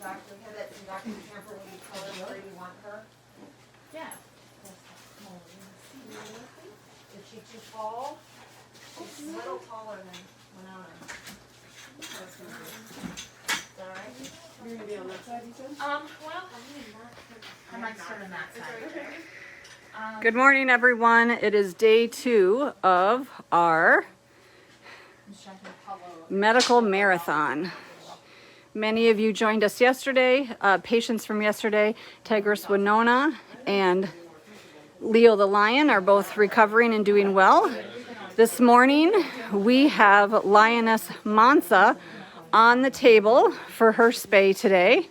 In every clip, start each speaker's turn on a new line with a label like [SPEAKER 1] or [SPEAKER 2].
[SPEAKER 1] Dr. Hibbett and Dr. Camper, will you tell us where you want her?
[SPEAKER 2] Yeah.
[SPEAKER 1] Is she too tall? She's a little taller than Winona. Is that all right?
[SPEAKER 3] You're gonna be on that side, you said?
[SPEAKER 2] Well, I might start on that side.
[SPEAKER 4] Good morning, everyone. It is day 2 of our medical marathon. Many of you joined us yesterday. Patients from yesterday, Tigress Winona and Leo the Lion, are both recovering and doing well. This morning, we have Lioness Mansa on the table for her spay today.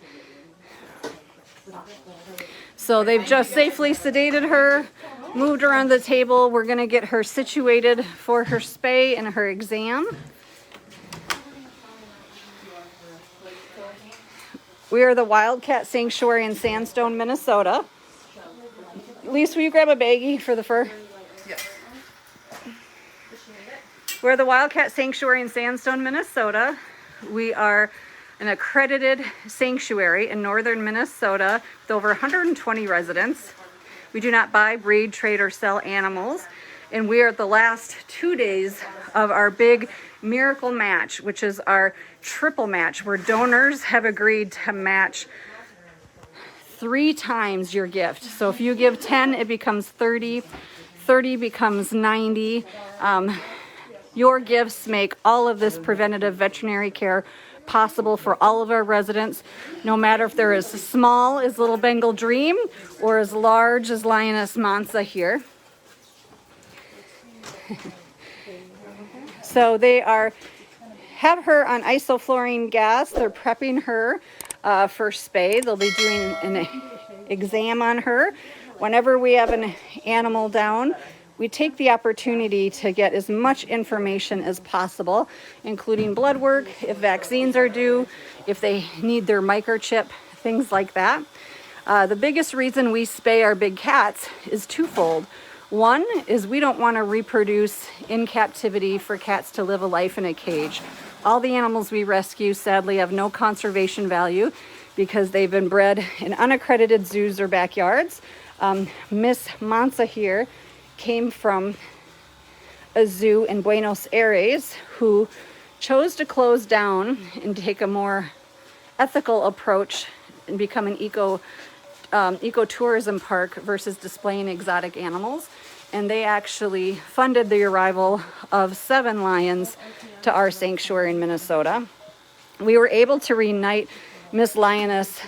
[SPEAKER 4] So they've just safely sedated her, moved her on the table. We're going to get her situated for her spay and her exam. We are the Wildcat Sanctuary in Sandstone, Minnesota. Lisa, will you grab a baggie for the fur?
[SPEAKER 3] Yes.
[SPEAKER 4] We're the Wildcat Sanctuary in Sandstone, Minnesota. We are an accredited sanctuary in northern Minnesota with over 120 residents. We do not buy, breed, trade, or sell animals. And we are at the last 2 days of our big miracle match, which is our triple match, where donors have agreed to match 3 times your gift. So if you give 10, it becomes 30. 30 becomes 90. Your gifts make all of this preventative veterinary care possible for all of our residents, no matter if they're as small as Little Bengal Dream or as large as Lioness Mansa here. So they have her on isoflurane gas. They're prepping her for spay. They'll be doing an exam on her. Whenever we have an animal down, we take the opportunity to get as much information as possible, including blood work, if vaccines are due, if they need their microchip, things like that. The biggest reason we spay our big cats is twofold. One is we don't want to reproduce in captivity for cats to live a life in a cage. All the animals we rescue sadly have no conservation value because they've been bred in unaccredited zoos or backyards. Miss Mansa here came from a zoo in Buenos Aires who chose to close down and take a more ethical approach and become an ecotourism park versus displaying exotic animals. And they actually funded the arrival of 7 lions to our sanctuary in Minnesota. We were able to reunite Miss Lioness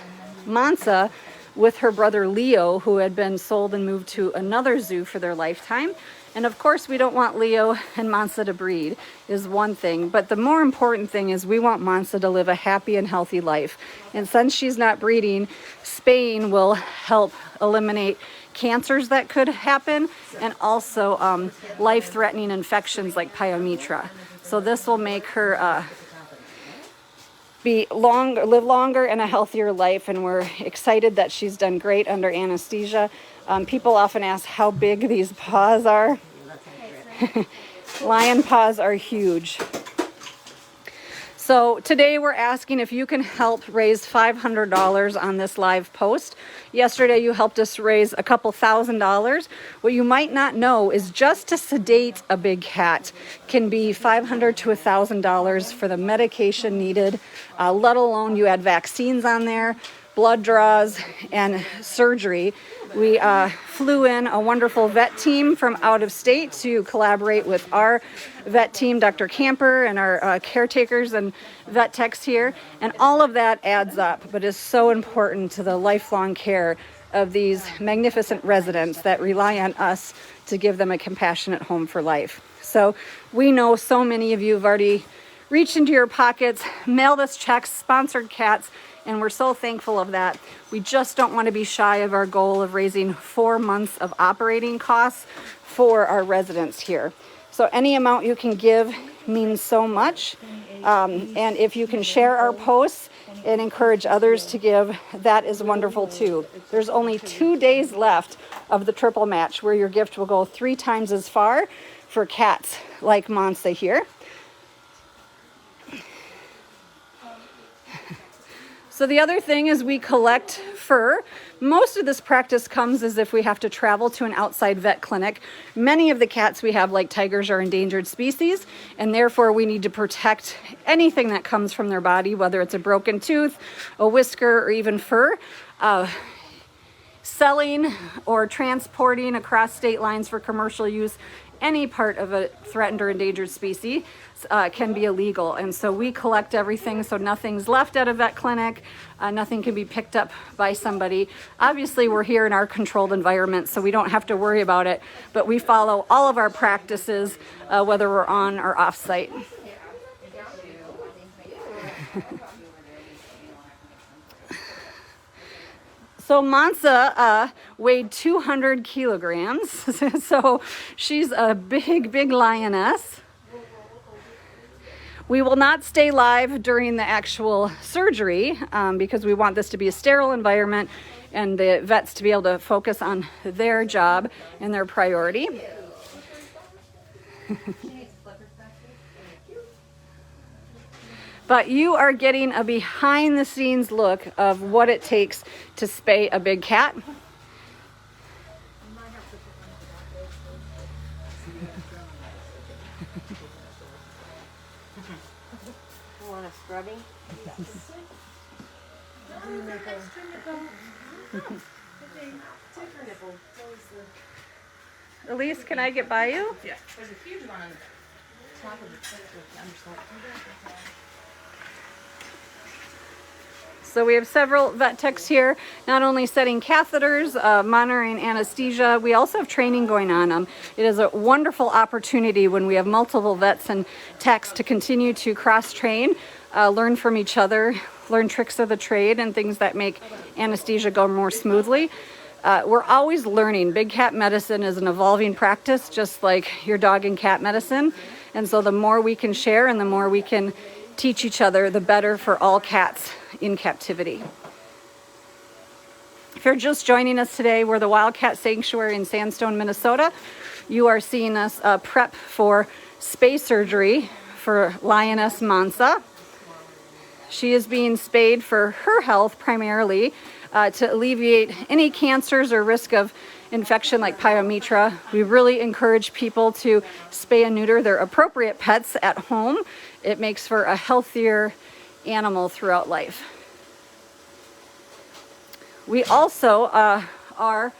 [SPEAKER 4] Mansa with her brother Leo, who had been sold and moved to another zoo for their lifetime. And of course, we don't want Leo and Mansa to breed, is one thing. But the more important thing is we want Mansa to live a happy and healthy life. And since she's not breeding, spaying will help eliminate cancers that could happen and also life-threatening infections like pyometra. So this will make her live longer and a healthier life, and we're excited that she's done great under anesthesia. People often ask how big these paws are. Lion paws are huge. So today we're asking if you can help raise $500 on this live post. Yesterday you helped us raise a couple $1,000. What you might not know is just to sedate a big cat can be $500 to $1,000 for the medication needed, let alone you add vaccines on there, blood draws, and surgery. We flew in a wonderful vet team from out of state to collaborate with our vet team, Dr. Camper, and our caretakers and vet techs here. And all of that adds up, but is so important to the lifelong care of these magnificent residents that rely on us to give them a compassionate home for life. So we know so many of you have already reached into your pockets, mailed us checks, sponsored cats, and we're so thankful of that. We just don't want to be shy of our goal of raising 4 months of operating costs for our residents here. So any amount you can give means so much. And if you can share our posts and encourage others to give, that is wonderful too. There's only 2 days left of the triple match where your gift will go 3 times as far for cats like Mansa here. So the other thing is we collect fur. Most of this practice comes as if we have to travel to an outside vet clinic. Many of the cats we have, like tigers, are endangered species, and therefore we need to protect anything that comes from their body, whether it's a broken tooth, a whisker, or even fur. Selling or transporting across state lines for commercial use any part of a threatened or endangered species can be illegal. And so we collect everything so nothing's left at a vet clinic, nothing can be picked up by somebody. Obviously, we're here in our controlled environment, so we don't have to worry about it, but we follow all of our practices, whether we're on or off site. So Mansa weighed 200 kilograms, so she's a big lioness. We will not stay live during the actual surgery because we want this to be a sterile environment and the vets to be able to focus on their job and their priority. But you are getting a behind the scenes look of what it takes to spay a big cat.
[SPEAKER 1] You want a scrubbing?
[SPEAKER 4] Elise, can I get by you?
[SPEAKER 2] Yeah, there's a huge one on the top of the plate with the underside.
[SPEAKER 4] So we have several vet techs here, not only setting catheters, monitoring anesthesia, we also have training going on. It is a wonderful opportunity when we have multiple vets and techs to continue to cross-train, learn from each other, learn tricks of the trade and things that make anesthesia go more smoothly. We're always learning. Big cat medicine is an evolving practice, just like your dog and cat medicine. And so the more we can share and the more we can teach each other, the better for all cats in captivity. If you're just joining us today, we're the Wildcat Sanctuary in Sandstone, Minnesota. You are seeing us prep for spay surgery for Lioness Mansa. She is being spayed for her health primarily to alleviate any cancers or risk of infection like pyometra. We really encourage people to spay and neuter their appropriate pets at home. It makes for a healthier animal throughout life. We also are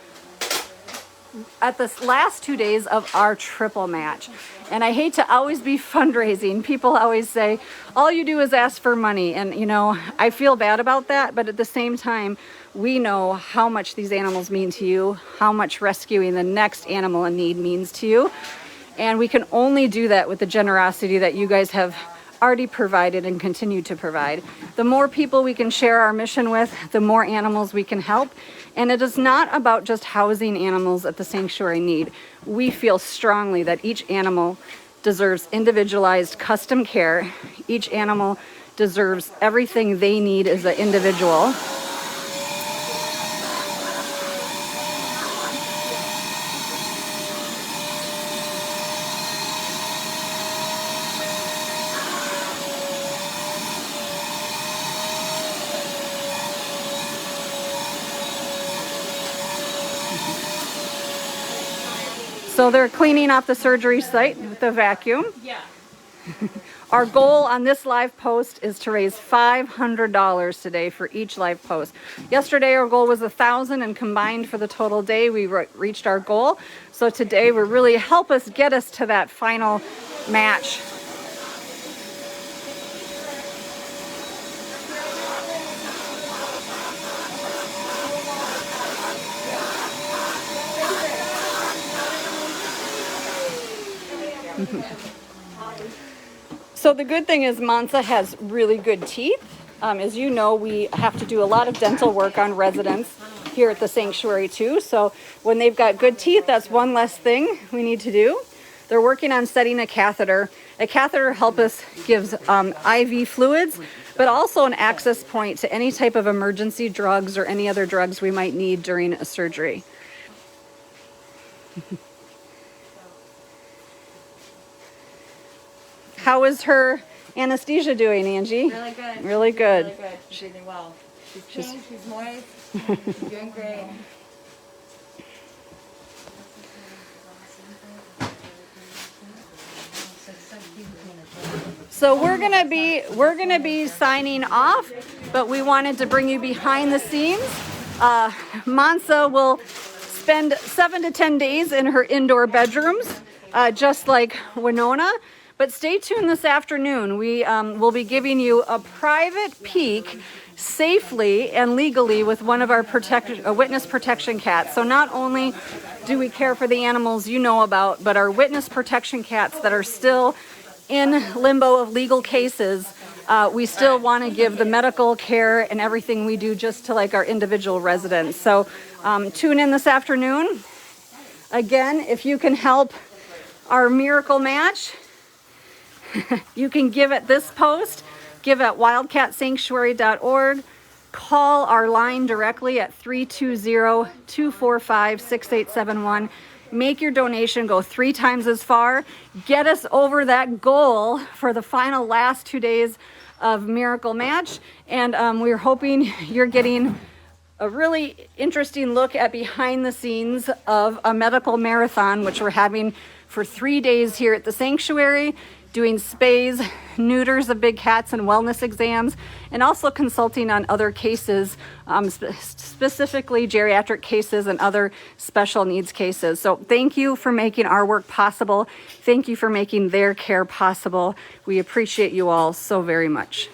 [SPEAKER 4] at the last 2 days of our triple match. And I hate to always be fundraising. People always say, all you do is ask for money. And you know, I feel bad about that, but at the same time, we know how much these animals mean to you, how much rescuing the next animal in need means to you. And we can only do that with the generosity that you guys have already provided and continue to provide. The more people we can share our mission with, the more animals we can help. And it is not about just housing animals at the sanctuary need. We feel strongly that each animal deserves individualized custom care. Each animal deserves everything they need as an individual. So they're cleaning off the surgery site with the vacuum.
[SPEAKER 2] Yeah.
[SPEAKER 4] Our goal on this live post is to raise $500 today for each live post. Yesterday our goal was $1,000, and combined for the total day we reached our goal. So today we're really help us get us to that final match. So the good thing is Mansa has really good teeth. As you know, we have to do a lot of dental work on residents here at the sanctuary too. So when they've got good teeth, that's one less thing we need to do. They're working on setting a catheter. A catheter helps us give IV fluids, but also an access point to any type of emergency drugs or any other drugs we might need during a surgery. How is her anesthesia doing, Angie?
[SPEAKER 1] Really good.
[SPEAKER 4] Really good.
[SPEAKER 1] Really good. She's breathing well. She's pink, she's moist, she's doing great.
[SPEAKER 4] So we're gonna be signing off, but we wanted to bring you behind the scenes. Mansa will spend 7 to 10 days in her indoor bedrooms, just like Winona. But stay tuned this afternoon. We will be giving you a private peek safely and legally with one of our witness protection cats. So not only do we care for the animals you know about, but our witness protection cats that are still in limbo of legal cases, we still want to give the medical care and everything we do just to like our individual residents. So tune in this afternoon. Again, if you can help our miracle match, you can give at this post, give at wildcatsanctuary.org, call our line directly at 320-245-6871. Make your donation go 3 times as far. Get us over that goal for the final last 2 days of Miracle Match. And we're hoping you're getting a really interesting look at behind the scenes of a medical marathon, which we're having for 3 days here at the sanctuary, doing spays, neuters of big cats and wellness exams, and also consulting on other cases, specifically geriatric cases and other special needs cases. So thank you for making our work possible. Thank you for making their care possible. We appreciate you all so very much.